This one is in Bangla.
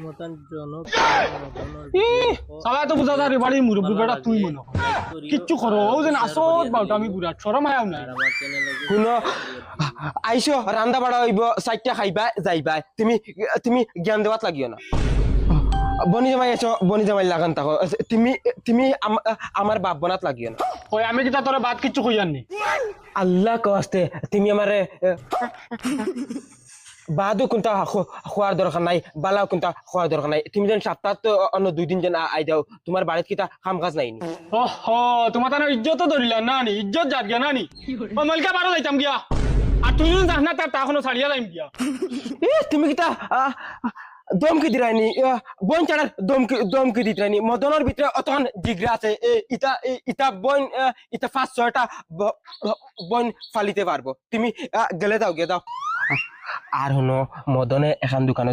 মতন জনক সালা তো বুঝা যায় বাড়ির মুরব্বী বেটা তুই মনে কিচ্ছু করো ও যেন আসত বাউটা আমি বুড়া শরম আয়াও না আমার চ্যানেলে শুনো আইসো রান্দা বাড়া হইব চারটা খাইবা যাইবা তুমি তুমি জ্ঞান দেওয়াত লাগিও না বনি জামাই আছো বনি জামাই লাগান থাকো তুমি তুমি আমার বাপ বনাত লাগিও না ওই আমি কি তা তোর বাদ কিচ্ছু কই জানি আল্লাহ কস্তে তুমি আমারে বাদও কোনটা খোয়ার দরকার নাই বালাও কোনটা খোয়ার দরকার নাই তুমি যেন সপ্তাহ তো অন্য 2 দিন যেন আই যাও তোমার বাড়িত কিটা কাম কাজ নাই নি ওহো তোমার তার ইজ্জত ধরিলা না নি ইজ্জত জাত গিয়া না নি ও মালকা বারো যাইতাম গিয়া আর তুই যদি জানা তার তাখনো ছাড়িয়া যাইম গিয়া তুমি কিটা দমকি দিরানি বন চাড়ার দমকি দিতরানি মদনের ভিতরে অতখান জিগরা আছে ইটা ইটা বন ইটা 5-6টা বন ফালিতে পারবো তুমি গেলে দাও গে দাও আর হনো মদনে এখান দোকানে